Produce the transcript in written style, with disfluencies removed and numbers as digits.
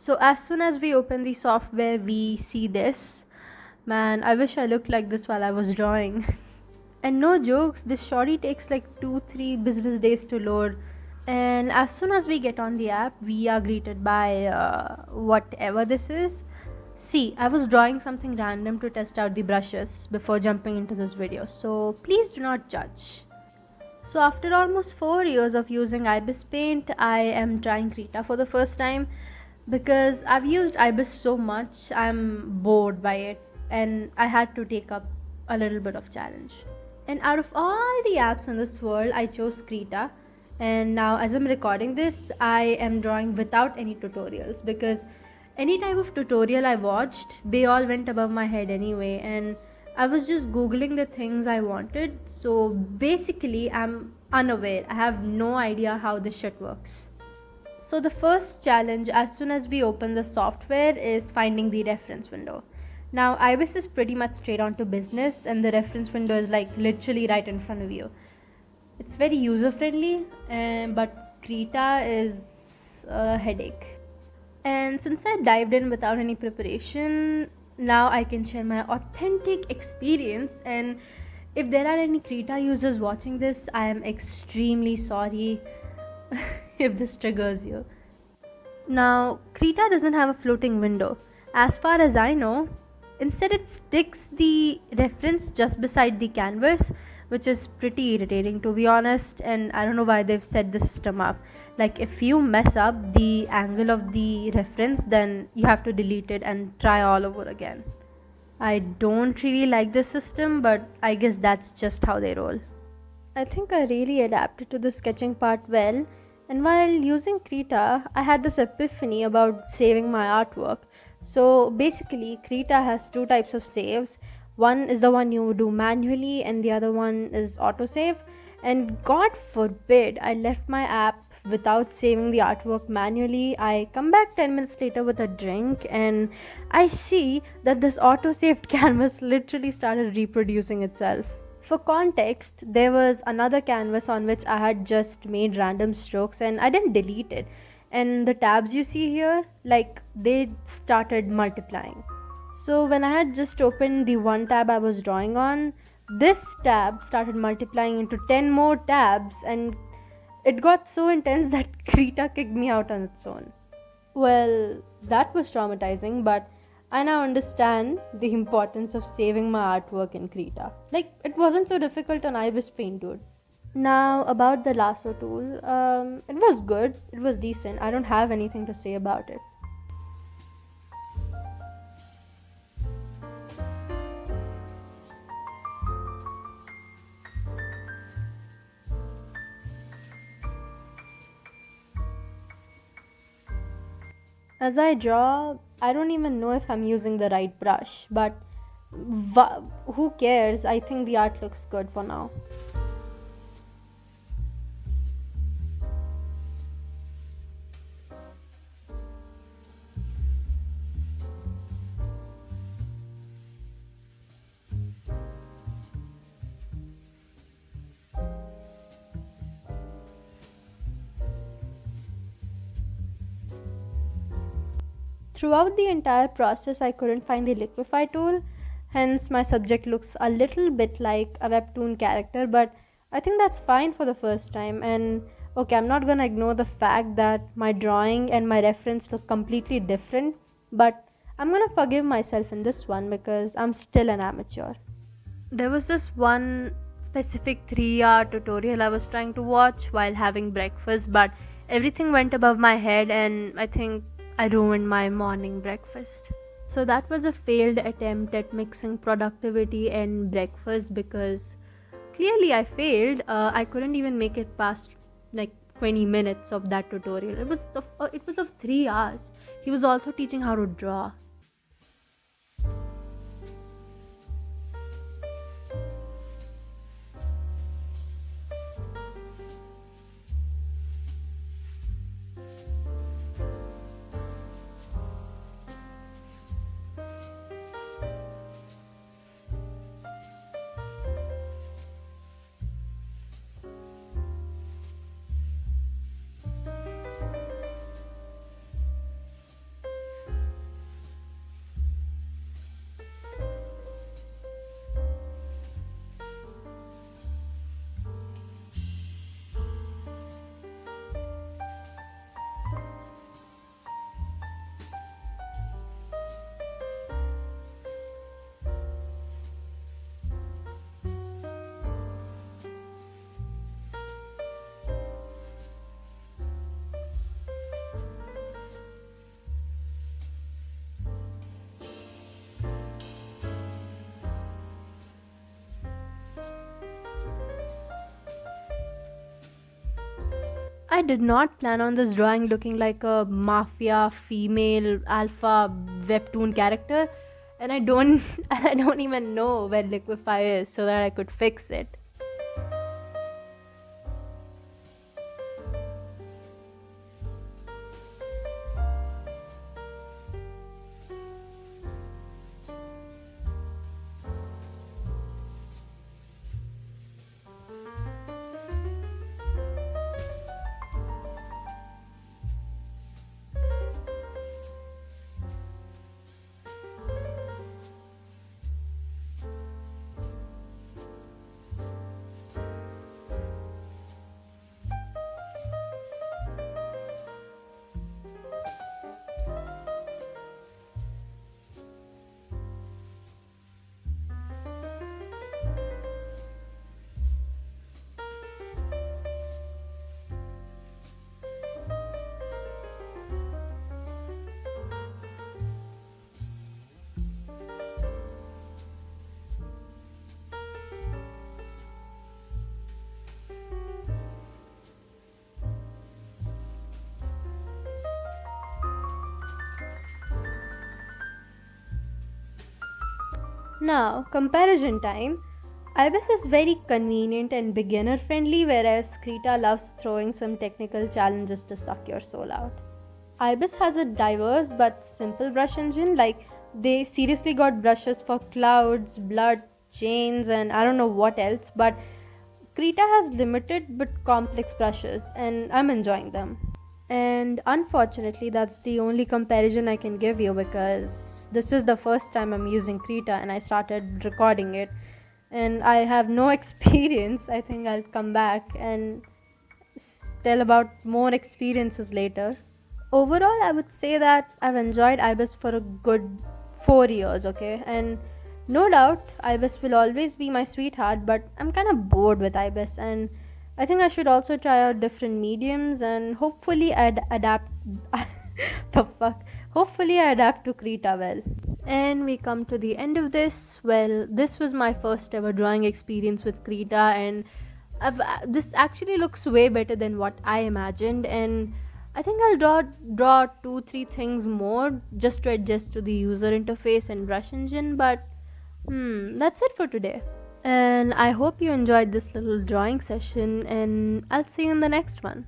So as soon as we open the software, we see this. Man, I wish I looked like this while I was drawing. And no jokes, this shoddy takes like 2-3 business days to load. And as soon as we get on the app, we are greeted by whatever this is. See, I was drawing something random to test out the brushes before jumping into this video, so please do not judge. So after almost 4 years of using ibis paint, I am trying krita for the first time because I've used ibis so much, I'm bored by it and I had to take up a little bit of challenge. And out of all the apps in this world, I chose krita. And now as I'm recording this, I am drawing without any tutorials because any type of tutorial I watched, they all went above my head anyway, and I was just googling the things I wanted. So basically, I'm unaware. I have no idea how this shit works. So the first challenge as soon as we open the software is finding the reference window. Now ibis is pretty much straight on to business and the reference window is like literally right in front of you. It's very user friendly, but krita is a headache. And since I dived in without any preparation, now I can share my authentic experience. And if there are any krita users watching this, I am extremely sorry if this triggers you. Now, krita doesn't have a floating window. As far as I know, instead it sticks the reference just beside the canvas, which is pretty irritating to be honest, and I don't know why they've set the system up. Like if you mess up the angle of the reference, then you have to delete it and try all over again. I don't really like this system, but I guess that's just how they roll. I think I really adapted to the sketching part well, and while using krita, I had this epiphany about saving my artwork. So basically, krita has two types of saves. One is the one you do manually, and the other one is autosave. And God forbid I left my app without saving the artwork manually. I come back 10 minutes later with a drink, and I see that this autosaved canvas literally started reproducing itself. For context, there was another canvas on which I had just made random strokes and I didn't delete it. And the tabs you see here, like they started multiplying. So when I had just opened the one tab I was drawing on, this tab started multiplying into 10 more tabs and it got so intense that Krita kicked me out on its own. Well, that was traumatizing, but I now understand the importance of saving my artwork in Krita. Like, it wasn't so difficult on Ibis Paint, dude. Now, about the lasso tool, it was good, it was decent. I don't have anything to say about it. As I draw, I don't even know if I'm using the right brush, but who cares? I think the art looks good for now. Throughout the entire process, I couldn't find the liquify tool, hence, my subject looks a little bit like a webtoon character, but I think that's fine for the first time. And okay, I'm not gonna ignore the fact that my drawing and my reference look completely different, but I'm gonna forgive myself in this one because I'm still an amateur. There was this one specific 3-hour tutorial I was trying to watch while having breakfast, but everything went above my head, and I think I ruined my morning breakfast. So that was a failed attempt at mixing productivity and breakfast because clearly I failed. I couldn't even make it past like 20 minutes of that tutorial. It was of 3 hours. He was also teaching how to draw. I did not plan on this drawing looking like a mafia female alpha webtoon character, and I don't and I don't even know where liquefy is so that I could fix it. Now, comparison time. Ibis is very convenient and beginner friendly, whereas Krita loves throwing some technical challenges to suck your soul out. Ibis has a diverse but simple brush engine, like they seriously got brushes for clouds, blood, chains, and I don't know what else, but Krita has limited but complex brushes, and I'm enjoying them. And unfortunately, that's the only comparison I can give you because this is the first time I'm using Krita and I started recording it. And I have no experience. I think I'll come back and tell about more experiences later. Overall, I would say that I've enjoyed Ibis for a good 4 years, okay? And no doubt, Ibis will always be my sweetheart, but I'm kind of bored with Ibis, and I think I should also try out different mediums and hopefully adapt. The fuck? Hopefully, I adapt to Krita well. And we come to the end of this. Well, this was my first ever drawing experience with Krita, and this actually looks way better than what I imagined. And I think I'll draw 2-3 things more just to adjust to the user interface and brush engine. But that's it for today. And I hope you enjoyed this little drawing session, and I'll see you in the next one.